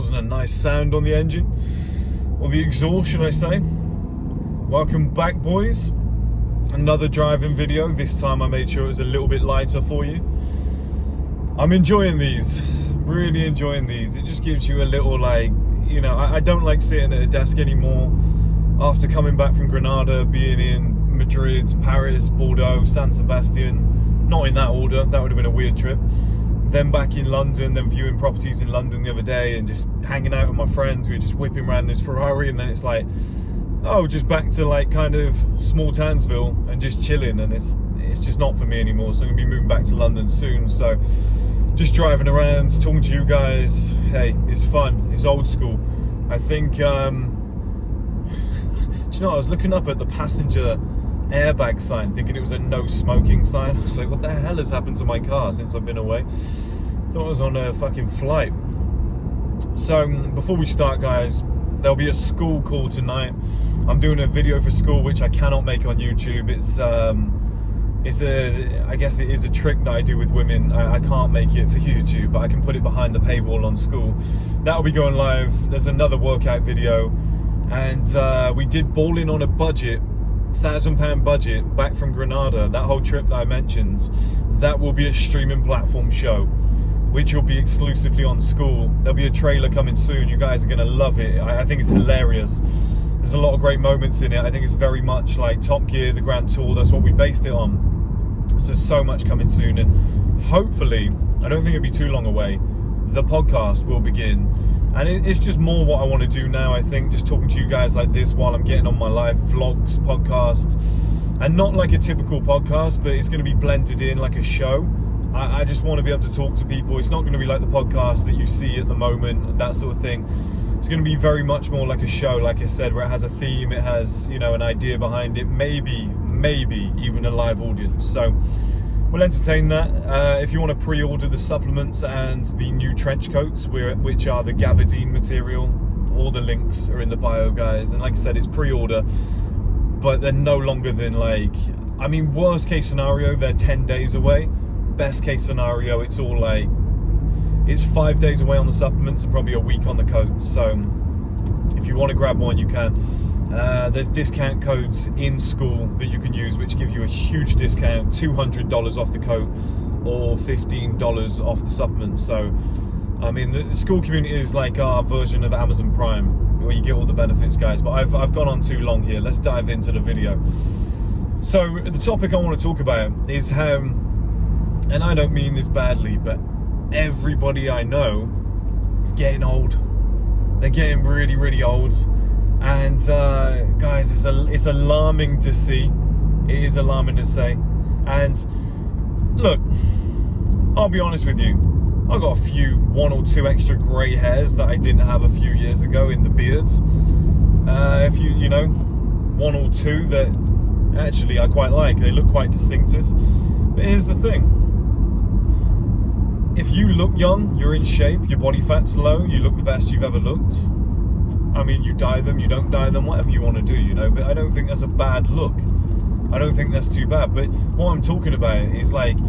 causing a nice sound on the engine, or the exhaust, should I say. Welcome back, boys. Another driving video. This time I made sure it was a little bit lighter for you. I'm enjoying these, really enjoying these. It just gives you a little, like, you know, I don't like sitting at a desk anymore. After coming back from Granada, being in Madrid, Paris, Bordeaux, San Sebastian, not in that order, that would have been a weird trip. Then back in London, then viewing properties in London the other day and just hanging out with my friends. We were just whipping around this Ferrari, and then it's like, oh, just back to like kind of small Townsville and just chilling, and it's just not for me anymore. So I'm gonna be moving back to London soon. So just driving around, talking to you guys. Hey, it's fun, it's old school. I think, do you know, I was looking up at the passenger airbag sign thinking it was a no smoking sign. I was like, what the hell has happened to my car since I've been away? Thought I was on a fucking flight. So before we start, guys, there'll be a school call tonight. I'm doing a video for school which I cannot make on YouTube. I guess it is a trick that I do with women. I can't make it for YouTube, but I can put it behind the paywall on school. That'll be going live. There's another workout video, and we did bowling on a budget, £1,000 budget, back from Granada. That whole trip that I mentioned, that will be a streaming platform show, which will be exclusively on school. There'll be a trailer coming soon. You guys are gonna love it. I think it's hilarious. There's a lot of great moments in it. I think it's very much like Top Gear, the Grand Tour. That's what we based it on. So there's so much coming soon, and hopefully, I don't think it'll be too long away, the podcast will begin. And it's just more what I want to do now, I think, just talking to you guys like this while I'm getting on my live vlogs, podcasts, and not like a typical podcast, but it's going to be blended in like a show. I just want to be able to talk to people. It's not going to be like the podcast that you see at the moment, that sort of thing. It's going to be very much more like a show, like I said, where it has a theme, it has, you know, an idea behind it, maybe even a live audience. So we'll entertain that. If you want to pre-order the supplements and the new trench coats, which are the gabardine material, all the links are in the bio, guys. And like I said, it's pre-order, but they're no longer than, like, I mean, worst case scenario, they're 10 days away. Best case scenario, it's all like, it's 5 days away on the supplements and probably a week on the coats. So if you want to grab one, you can. There's discount codes in school that you can use, which give you a huge discount, $200 off the coat or $15 off the supplements. So, I mean, the school community is like our version of Amazon Prime, where you get all the benefits, guys. But I've gone on too long here. Let's dive into the video. So the topic I want to talk about is how, and I don't mean this badly, but everybody I know is getting old. They're getting really, really old. And guys, it's alarming to see. It is alarming to say. And look, I'll be honest with you. I've got one or two extra grey hairs that I didn't have a few years ago in the beards. If you know, one or two that actually I quite like. They look quite distinctive. But here's the thing. If you look young, you're in shape, your body fat's low, you look the best you've ever looked. I mean, you dye them, you don't dye them, whatever you want to do, you know, but I don't think that's a bad look. I don't think that's too bad. But what I'm talking about is like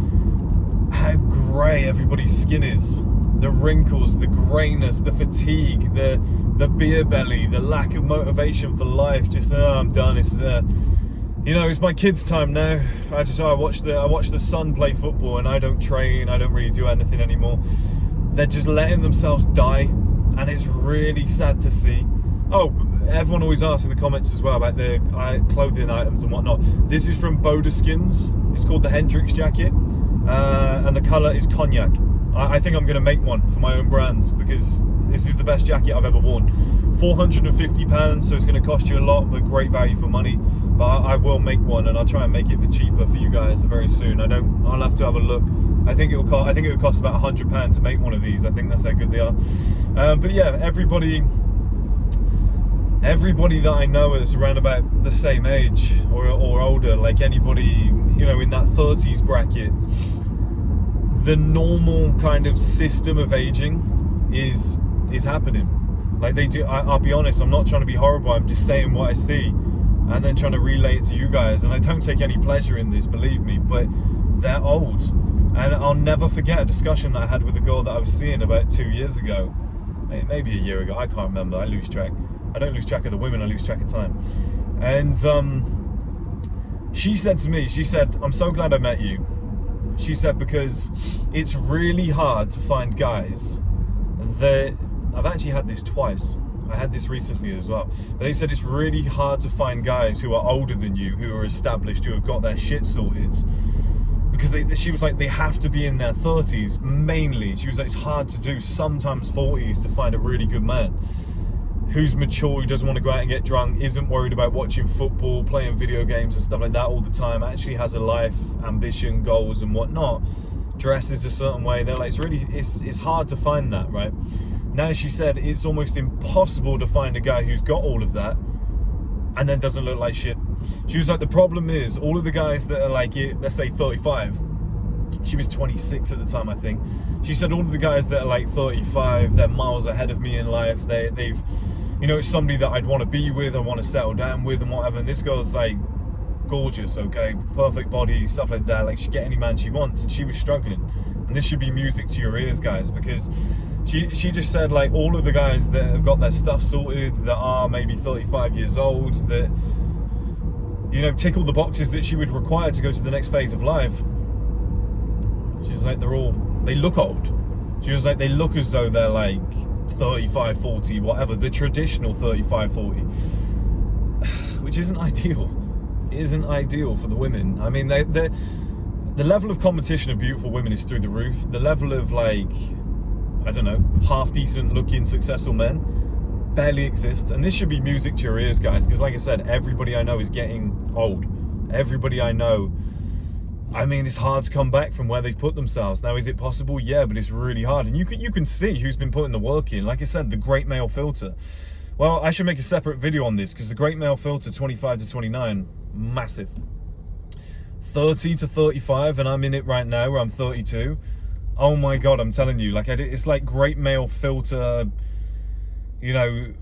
how grey everybody's skin is. The wrinkles, the greyness, the fatigue, the beer belly, the lack of motivation for life. Just, I'm done. It's, you know, it's my kids' time now. I watch the son play football, and I don't train. I don't really do anything anymore. They're just letting themselves die, and it's really sad to see. Oh, everyone always asks in the comments as well about the clothing items and whatnot. This is from Bodeskins. It's called the Hendrix jacket, and the colour is cognac. I think I'm going to make one for my own brands, because this is the best jacket I've ever worn. £450, so it's going to cost you a lot, but great value for money. But I will make one, and I'll try and make it for cheaper for you guys very soon. I'll have to have a look. I think it would cost about £100 to make one of these. I think that's how good they are. But yeah, everybody that I know is around about the same age or older, like anybody, you know, in that 30s bracket. The normal kind of system of aging is happening. Like they do. I'll be honest, I'm not trying to be horrible, I'm just saying what I see and then trying to relay it to you guys. And I don't take any pleasure in this, believe me, but they're old. And I'll never forget a discussion that I had with a girl that I was seeing about 2 years ago. maybe a year ago. I can't remember. I lose track. I don't lose track of the women. I lose track of time. And she said to me, she said, I'm so glad I met you. She said, because it's really hard to find guys that, I've actually had this twice. I had this recently as well. But they said it's really hard to find guys who are older than you, who are established, who have got their shit sorted. Because she was like, they have to be in their 30s, mainly. She was like, it's hard to do, sometimes 40s, to find a really good man who's mature, who doesn't want to go out and get drunk, isn't worried about watching football, playing video games and stuff like that all the time, actually has a life, ambition, goals and whatnot, dresses a certain way. They're like, it's hard to find that, right? Now she said it's almost impossible to find a guy who's got all of that and then doesn't look like shit. She was like, the problem is all of the guys that are like, let's say 35, she was 26 at the time, I think. She said all of the guys that are like 35, they're miles ahead of me in life. They've, you know, it's somebody that I'd want to be with, I want to settle down with and whatever. And this girl's like gorgeous, okay, perfect body, stuff like that. Like, she'd get any man she wants, and she was struggling. And this should be music to your ears, guys, because she just said, like, all of the guys that have got their stuff sorted, that are maybe 35 years old, that, you know, tick all the boxes that she would require to go to the next phase of life. She was like, they look old. She was like, they look as though they're like 35, 40, whatever, the traditional 35, 40, which isn't ideal. It isn't ideal for the women. I mean, the level of competition of beautiful women is through the roof. The level of, like, I don't know, half decent looking, successful men barely exists. And this should be music to your ears, guys, because like I said, everybody I know is getting old. Everybody I know, I mean, it's hard to come back from where they've put themselves. Now, is it possible? Yeah, but it's really hard. And you can see who's been putting the work in. Like I said, the great male filter. Well, I should make a separate video on this, because the great male filter, 25 to 29, massive. 30 to 35, and I'm in it right now where I'm 32. Oh my God, I'm telling you, like, it's like great male filter, you know,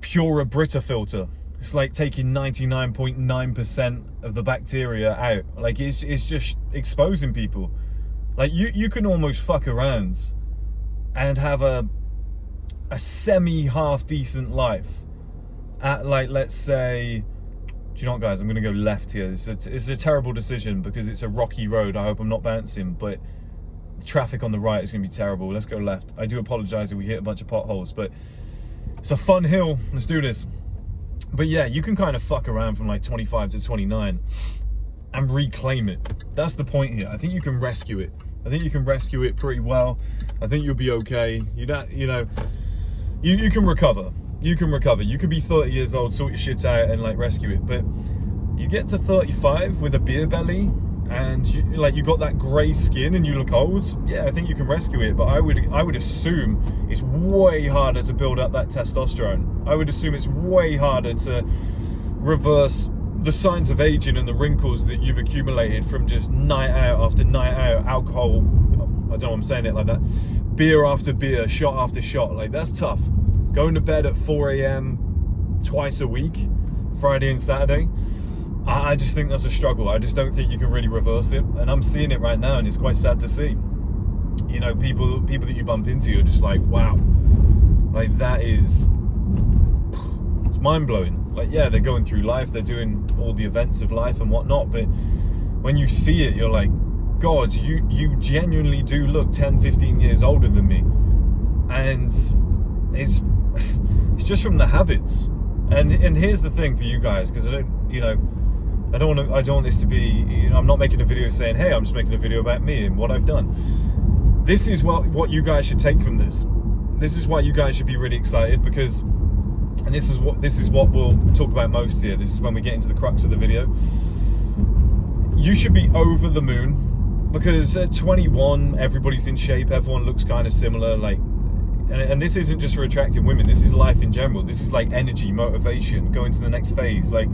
Pura Brita filter. It's like taking 99.9% of the bacteria out. Like, it's just exposing people. Like, you can almost fuck around and have a semi-half decent life at, like, let's say, do you know what, guys, I'm gonna go left here. It's a terrible decision because it's a rocky road. I hope I'm not bouncing, but the traffic on the right is gonna be terrible. Let's go left. I do apologize if we hit a bunch of potholes, but it's a fun hill. Let's do this. But yeah, you can kind of fuck around from like 25 to 29 and reclaim it. That's the point here. I think you can rescue it. I think you can rescue it pretty well. I think you'll be okay. You know, you can recover. You can recover. You could be 30 years old, sort your shit out and like rescue it. But you get to 35 with a beer belly and you got that grey skin and you look old. Yeah, I think you can rescue it. But I would assume it's way harder to build up that testosterone. I would assume it's way harder to reverse the signs of aging and the wrinkles that you've accumulated from just night out after night out, alcohol, I don't know why I'm saying it like that, beer after beer, shot after shot. Like, that's tough. Going to bed at 4 a.m. twice a week, Friday and Saturday, I just think that's a struggle. I just don't think you can really reverse it. And I'm seeing it right now, and it's quite sad to see. You know, people that you bump into, you're just like, wow. Like, that is, it's mind-blowing. Like, yeah, they're going through life, they're doing all the events of life and whatnot, but when you see it, you're like, God, you genuinely do look 10, 15 years older than me. And it's just from the habits. And here's the thing for you guys, because I don't want this to be, you know, I'm not making a video saying, hey, I'm just making a video about me and what I've done. This is what you guys should take from this. This is why you guys should be really excited, because, and this is what we'll talk about most here. This is when we get into the crux of the video. You should be over the moon, because at 21, everybody's in shape, everyone looks kind of similar, like, and this isn't just for attracting women, this is life in general. This is like energy, motivation, going to the next phase. Like,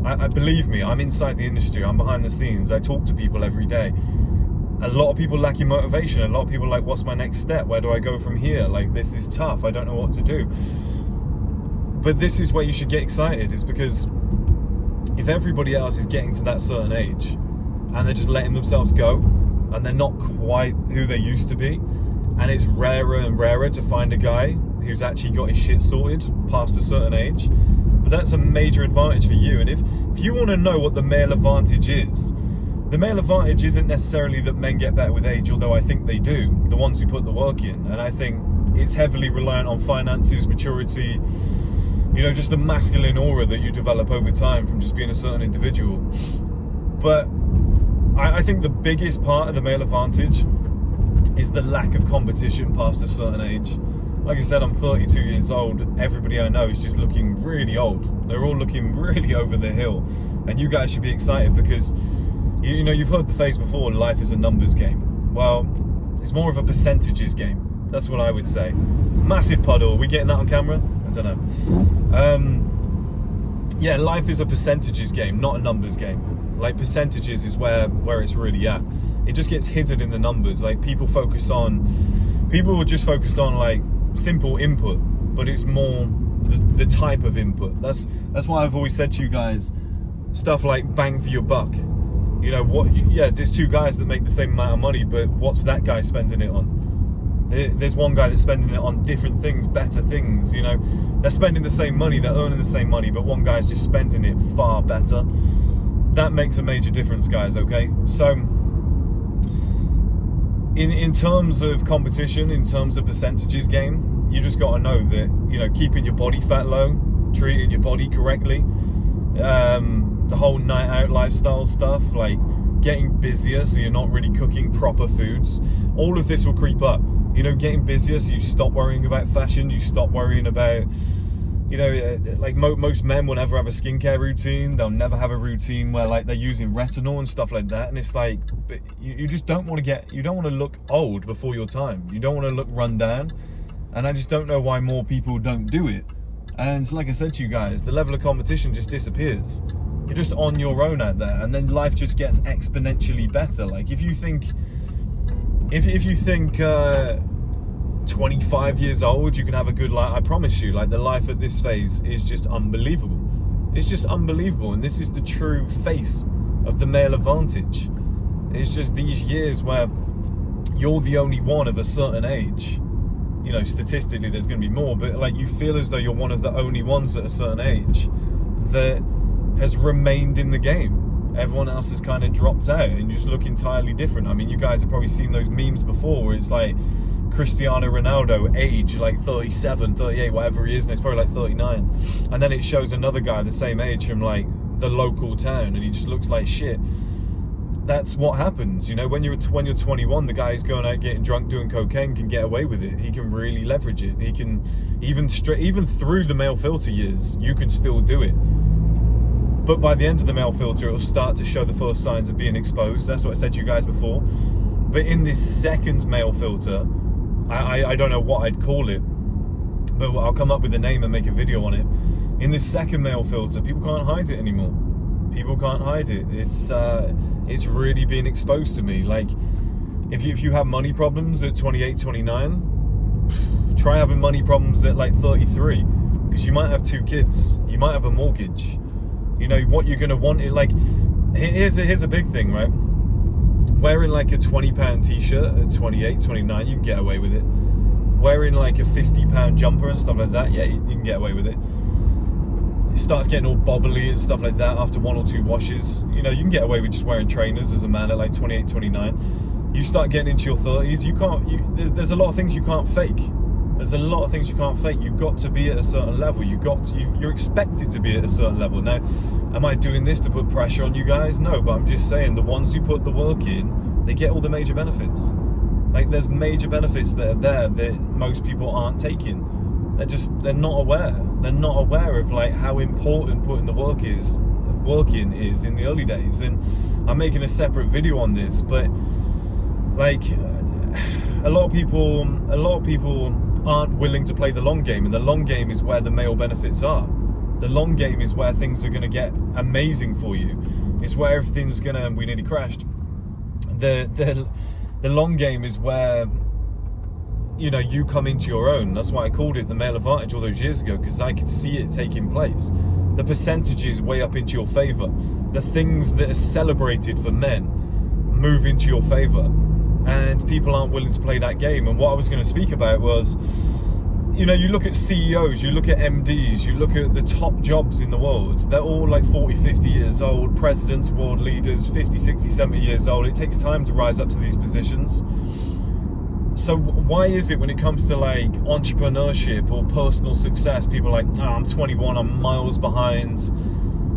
I believe me, I'm inside the industry, I'm behind the scenes, I talk to people every day. A lot of people lacking motivation, a lot of people are like, what's my next step? Where do I go from here? Like, this is tough, I don't know what to do. But this is where you should get excited, is because if everybody else is getting to that certain age and they're just letting themselves go and they're not quite who they used to be, and it's rarer and rarer to find a guy who's actually got his shit sorted past a certain age. But that's a major advantage for you. And if you want to know what the male advantage is, the male advantage isn't necessarily that men get better with age, although I think they do, the ones who put the work in. And I think it's heavily reliant on finances, maturity, you know, just the masculine aura that you develop over time from just being a certain individual. But I think the biggest part of the male advantage is the lack of competition past a certain age. Like I said, I'm 32 years old. Everybody I know is just looking really old. They're all looking really over the hill. And you guys should be excited because, you know, you've heard the phrase before, life is a numbers game. Well, it's more of a percentages game. That's what I would say. Massive puddle. Are we getting that on camera? I don't know. Yeah, life is a percentages game, not a numbers game. Like, percentages is where it's really at. It just gets hidden in the numbers. Like, people will just focus on like simple input, but it's more the type of input. That's why I've always said to you guys, stuff like bang for your buck. You know, there's two guys that make the same amount of money, but what's that guy spending it on? There's one guy that's spending it on different things, better things, you know. They're spending the same money, they're earning the same money, but one guy's just spending it far better. That makes a major difference, guys, okay? So, in terms of competition, in terms of percentages game, you just got to know that, you know, keeping your body fat low, treating your body correctly, the whole night out lifestyle stuff, like getting busier so you're not really cooking proper foods, all of this will creep up. You know, getting busier so you stop worrying about fashion, you stop worrying about, you know, like most men will never have a skincare routine. They'll never have a routine where like they're using retinol and stuff like that. And it's like, but you just don't want to look old before your time. You don't want to look run down. And I just don't know why more people don't do it. And like I said to you guys, the level of competition just disappears. You're just on your own out there, and then life just gets exponentially better. Like if you think 25 years old, you can have a good life. I promise you, like the life at this phase is just unbelievable. It's just unbelievable. And this is the true face of the male advantage. It's just these years where you're the only one of a certain age. You know, statistically there's going to be more, but like you feel as though you're one of the only ones at a certain age that has remained in the game. Everyone else has kind of dropped out and you just look entirely different. I mean, you guys have probably seen those memes before where it's like Cristiano Ronaldo, age like 37, 38, whatever he is, and it's probably like 39. And then it shows another guy the same age from like the local town and he just looks like shit. That's what happens, you know, when you're 21, the guy who's going out getting drunk doing cocaine can get away with it. He can really leverage it. He can even through the male filter years, you can still do it. But by the end of the male filter, it'll start to show the first signs of being exposed. That's what I said to you guys before. But in this second male filter, I don't know what I'd call it, but I'll come up with a name and make a video on it. In this second male filter, people can't hide it anymore. People can't hide it. It's really being exposed to me. Like, if you have money problems at 28, 29, try having money problems at like 33, because you might have 2 kids. You might have a mortgage. You know, what you're going to want, here's a big thing, right? Wearing like a £20 t-shirt at 28, 29, you can get away with it. Wearing like a £50 jumper and stuff like that, yeah, you can get away with it. It starts getting all bobbly and stuff like that after 1 or 2 washes. You know, you can get away with just wearing trainers as a man at like 28, 29. You start getting into your 30s, there's a lot of things you can't fake. There's a lot of things you can't fake. You've got to be at a certain level. You're expected to be at a certain level. Now, am I doing this to put pressure on you guys? No, but I'm just saying the ones who put the work in, they get all the major benefits. Like, there's major benefits that are there that most people aren't taking. They're not aware. They're not aware of like how important putting the work in is in the early days. And I'm making a separate video on this, but like a lot of people aren't willing to play the long game, and the long game is where the male benefits are. The long game is where things are going to get amazing for you. It's where everything's gonna. We nearly crashed. The long game is where, you know, you come into your own. That's why I called it the male advantage all those years ago, because I could see it taking place. The percentages way up into your favor. The things that are celebrated for men move into your favor. And people aren't willing to play that game. And what I was going to speak about was, you know, you look at CEOs, you look at MDs, you look at the top jobs in the world, they're all like 40, 50 years old, presidents, world leaders, 50, 60, 70 years old. It takes time to rise up to these positions. So why is it when it comes to like entrepreneurship or personal success, people are like, oh, I'm 21, I'm miles behind.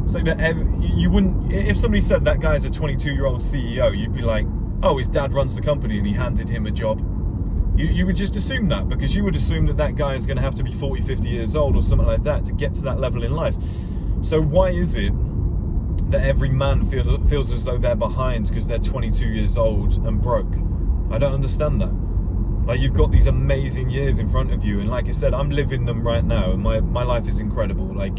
It's like that. You wouldn't, if somebody said that guy's a 22-year-old CEO, you'd be like, oh, his dad runs the company and he handed him a job. You would just assume that, because you would assume that that guy is going to have to be 40, 50 years old or something like that to get to that level in life. So why is it that every man feels as though they're behind because they're 22 years old and broke? I don't understand that. Like, you've got these amazing years in front of you, and like I said, I'm living them right now, and my life is incredible. Like,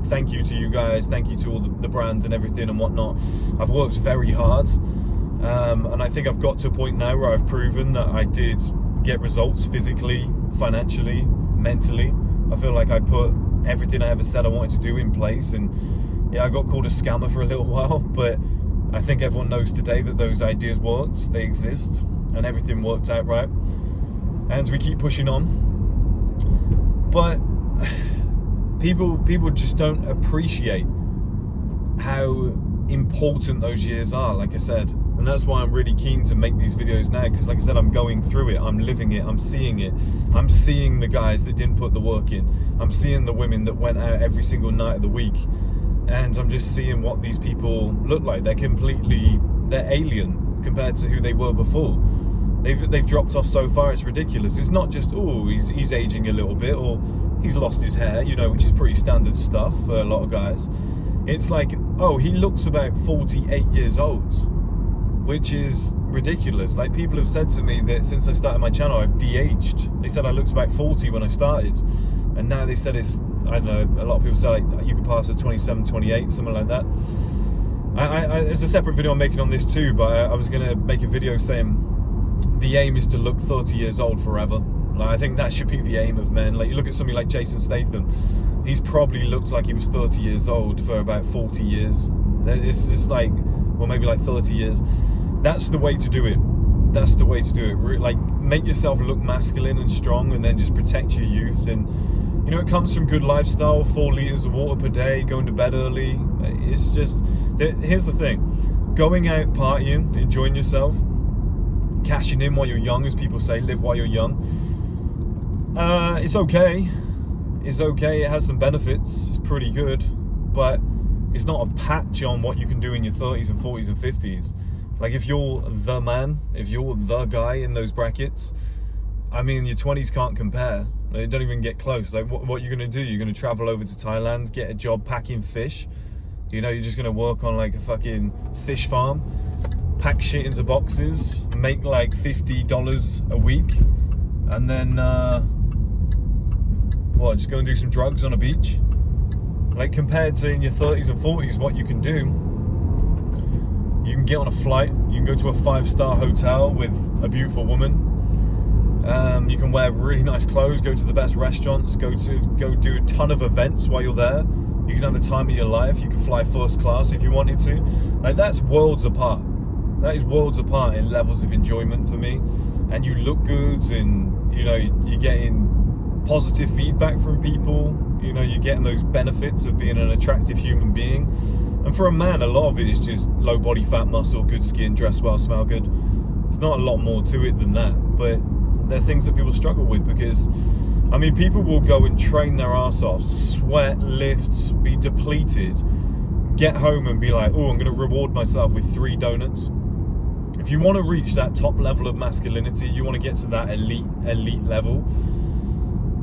thank you to you guys, thank you to all the brands and everything and whatnot. I've worked very hard. And I think I've got to a point now where I've proven that I did get results physically, financially, mentally. I feel like I put everything I ever said I wanted to do in place. And yeah, I got called a scammer for a little while, but I think everyone knows today that those ideas worked, they exist, and everything worked out right. And we keep pushing on. But people just don't appreciate how important those years are, like I said. And that's why I'm really keen to make these videos now, because like I said, I'm going through it, I'm living it, I'm seeing it. I'm seeing the guys that didn't put the work in. I'm seeing the women that went out every single night of the week. And I'm just seeing what these people look like. They're alien compared to who they were before. They've dropped off so far, it's ridiculous. It's not just, oh, he's aging a little bit, or he's lost his hair, you know, which is pretty standard stuff for a lot of guys. It's like, oh, he looks about 48 years old, which is ridiculous. Like, people have said to me that since I started my channel, I've de-aged. They said I looked about 40 when I started, and now they said it's, I don't know, a lot of people say like you could pass as 27, 28, something like that. There's a separate video I'm making on this too, but I was going to make a video saying the aim is to look 30 years old forever. Like, I think that should be the aim of men. Like, you look at somebody like Jason Statham, he's probably looked like he was 30 years old for about 40 years. It's just like, well, maybe like 30 years. That's the way to do it. That's the way to do it. Like, make yourself look masculine and strong, and then just protect your youth. And you know, it comes from good lifestyle, 4 liters of water per day, going to bed early. It's just, here's the thing, going out partying, enjoying yourself, cashing in while you're young, as people say, live while you're young. It's okay. It's okay. It has some benefits. It's pretty good, but it's not a patch on what you can do in your 30s and 40s and 50s. Like, if you're the man, if you're the guy in those brackets, I mean, your 20s can't compare. They don't even get close. Like, what are you going to do? You're going to travel over to Thailand, get a job packing fish. You know, you're just going to work on like a fucking fish farm, pack shit into boxes, make like $50 a week, and then just go and do some drugs on a beach. Like, compared to in your 30s and 40s, what you can do, you can get on a flight, you can go to a 5-star hotel with a beautiful woman, you can wear really nice clothes, go to the best restaurants, go do a ton of events while you're there. You can have the time of your life. You can fly first class if you wanted to. Like, that's worlds apart. That is worlds apart in levels of enjoyment for me. And you look good, and you know, you're getting positive feedback from people. You know, you're getting those benefits of being an attractive human being. And for a man, a lot of it is just low body fat, muscle, good skin, dress well, smell good. There's not a lot more to it than that, but they're things that people struggle with, because I mean, people will go and train their ass off, sweat, lift, be depleted, get home and be like, oh, I'm going to reward myself with 3 donuts. If you want to reach that top level of masculinity, you want to get to that elite level,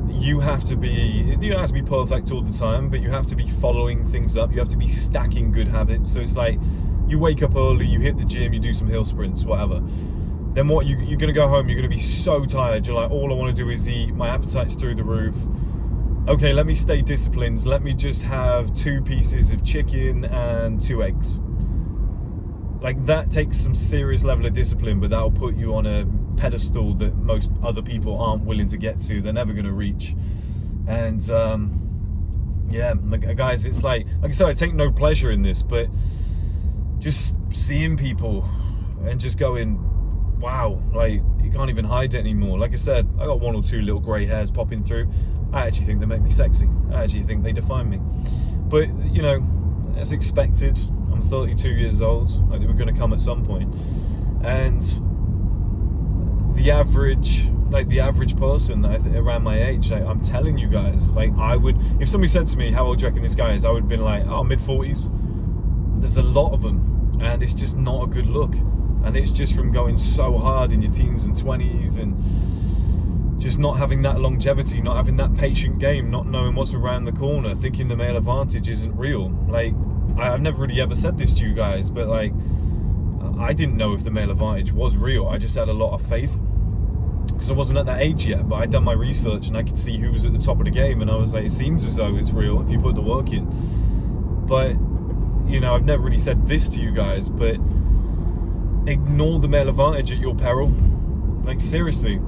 you don't have to be perfect all the time, but you have to be following things up. You have to be stacking good habits. So it's like, you wake up early, you hit the gym, you do some hill sprints, whatever. Then what, you're going to go home, you're going to be so tired, you're like, all I want to do is eat, my appetite's through the roof. Okay, let me stay disciplined, let me just have 2 pieces of chicken and 2 eggs. Like, that takes some serious level of discipline, but that'll put you on a pedestal that most other people aren't willing to get to. They're never going to reach. And yeah, guys, it's like I said, I take no pleasure in this, but just seeing people and just going, wow, like you can't even hide it anymore. Like I said, I got 1 or 2 little grey hairs popping through. I actually think they make me sexy. I actually think they define me. But, you know, as expected, I'm 32 years old. Like, they were going to come at some point. And the average person around my age, like, I'm telling you guys, like, I would, if somebody said to me, how old do you reckon this guy is? I would have been like, oh, mid-40s. There's a lot of them, and it's just not a good look. And it's just from going so hard in your teens and 20s and just not having that longevity, not having that patient game, not knowing what's around the corner, thinking the male advantage isn't real. Like, I've never really ever said this to you guys, but like, I didn't know if the male advantage was real. I just had a lot of faith because I wasn't at that age yet, but I'd done my research and I could see who was at the top of the game, and I was like, it seems as though it's real if you put the work in. But, you know, I've never really said this to you guys, but ignore the male advantage at your peril. Like, seriously,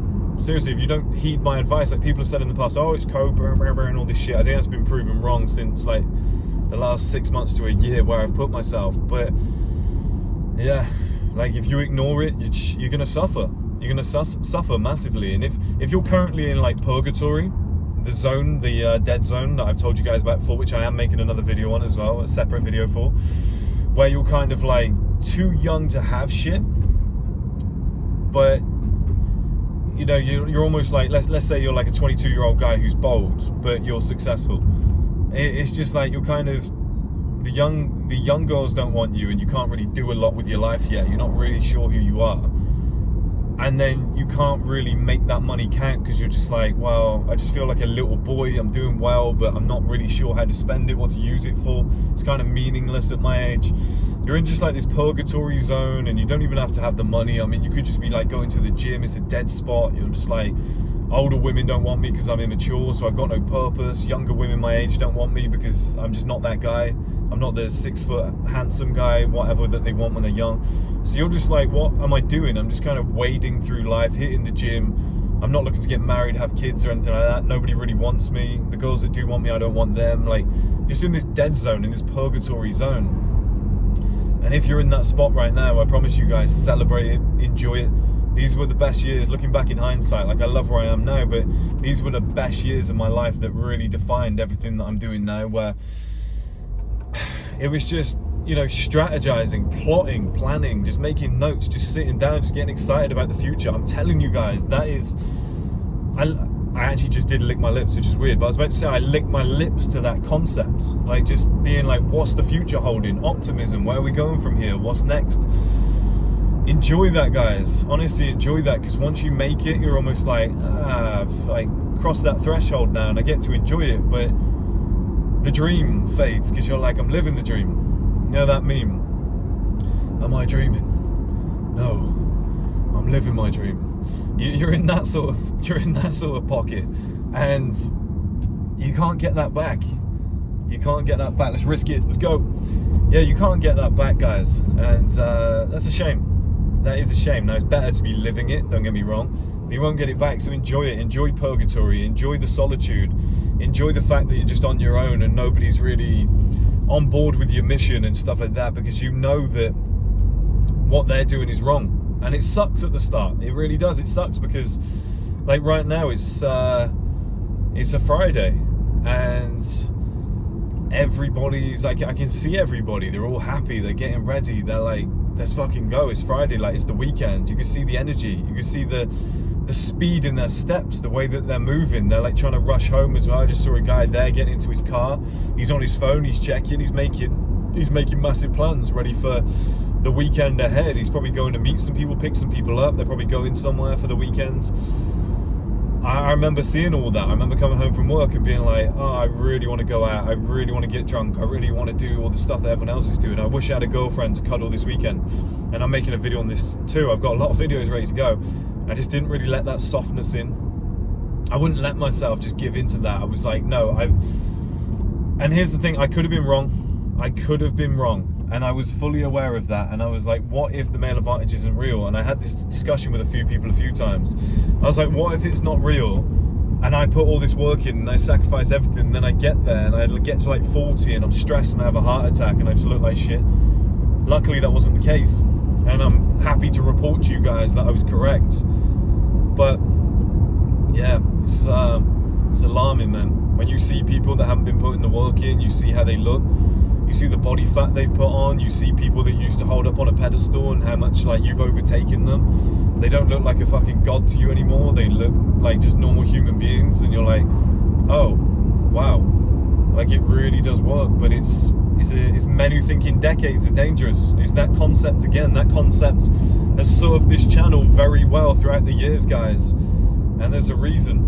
if you don't heed my advice, like people have said in the past, oh, it's Cobra and all this shit. I think that's been proven wrong since like the last 6 months to a year where I've put myself. But yeah, like if you ignore it, you're gonna suffer. You're gonna suffer massively. And if you're currently in like purgatory, the zone, the dead zone that I've told you guys about before, which I am making another video on as well, a separate video for, where you're kind of like too young to have shit, but you know, you're almost like, let's say you're like a 22-year-old guy who's bold, but you're successful. It's just like you're kind of, the young girls don't want you, and you can't really do a lot with your life yet. You're not really sure who you are. And then you can't really make that money count because you're just like, well, I just feel like a little boy. I'm doing well, but I'm not really sure how to spend it, what to use it for. It's kind of meaningless at my age. You're in just like this purgatory zone, and you don't even have to have the money. I mean, you could just be like going to the gym. It's a dead spot. You're just like, older women don't want me because I'm immature, so I've got no purpose. Younger women my age don't want me because I'm just not that guy. I'm not the 6 foot handsome guy, whatever that they want when they're young. So you're just like, what am I doing? I'm just kind of wading through life, hitting the gym. I'm not looking to get married, have kids or anything like that. Nobody really wants me. The girls that do want me, I don't want them. Like, just in this dead zone, in this purgatory zone. And if you're in that spot right now, I promise you guys, celebrate it, enjoy it. These were the best years, looking back in hindsight. Like, I love where I am now, but these were the best years of my life that really defined everything that I'm doing now, where it was just, you know, strategizing, plotting, planning, just making notes, just sitting down, just getting excited about the future. I'm telling you guys, that is, I actually just did lick my lips, which is weird, but I was about to say I licked my lips to that concept. Like, just being like, what's the future holding? Optimism, where are we going from here? What's next? Enjoy that, guys. Honestly, enjoy that, because once you make it, you're almost like, I've like crossed that threshold now and I get to enjoy it. But the dream fades because you're like, I'm living the dream. You know that meme? Am I dreaming? No, I'm living my dream. You're in that sort of pocket, and you can't get that back. You can't get that back. Let's risk it. Let's go. Yeah, you can't get that back, guys, and that's a shame. That is a shame. Now, it's better to be living it, don't get me wrong, but you won't get it back, so enjoy it. Enjoy purgatory. Enjoy the solitude. Enjoy the fact that you're just on your own and nobody's really on board with your mission and stuff like that, because you know that what they're doing is wrong. And it sucks at the start. It really does. It sucks because, like, right now it's a Friday, and everybody's like, I can see everybody. They're all happy. They're getting ready. They're like, let's fucking go. It's Friday. Like, it's the weekend. You can see the energy. You can see the speed in their steps, the way that they're moving. They're like trying to rush home as well. I just saw a guy there getting into his car. He's on his phone. He's checking. He's making massive plans, ready for the weekend ahead. He's probably going to meet some people, pick some people up. They're probably going somewhere for the weekend. I remember seeing all that. I remember coming home from work and being like, oh, I really want to go out. I really want to get drunk. I really want to do all the stuff that everyone else is doing. I wish I had a girlfriend to cuddle this weekend. And I'm making a video on this too. I've got a lot of videos ready to go. I just didn't really let that softness in. I wouldn't let myself just give into that. I was like, no, and here's the thing, I could have been wrong. I could have been wrong. And I was fully aware of that. And I was like, what if the male advantage isn't real? And I had this discussion with a few people a few times. I was like, what if it's not real? And I put all this work in and I sacrifice everything. And then I get there and I get to like 40 and I'm stressed and I have a heart attack and I just look like shit. Luckily, that wasn't the case. And I'm happy to report report to you guys that I was correct. But yeah, it's alarming, man. When you see people that haven't been putting the work in, you see how they look, you see the body fat they've put on, you see people that you used to hold up on a pedestal and how much like you've overtaken them. They don't look like a fucking god to you anymore. They look like just normal human beings, and you're like, oh wow, like it really does work. But it's men who think in decades are dangerous. It's that concept again. That concept has served this channel very well throughout the years, guys. And there's a reason.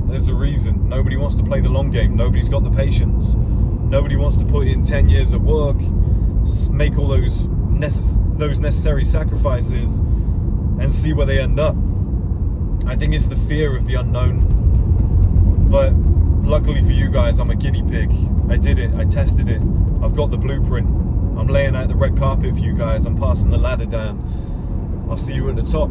There's a reason. Nobody wants to play the long game. Nobody's got the patience. Nobody wants to put in 10 years of work, make all those necessary sacrifices, and see where they end up. I think it's the fear of the unknown. But luckily for you guys, I'm a guinea pig. I did it. I tested it. I've got the blueprint. I'm laying out the red carpet for you guys. I'm passing the ladder down. I'll see you at the top.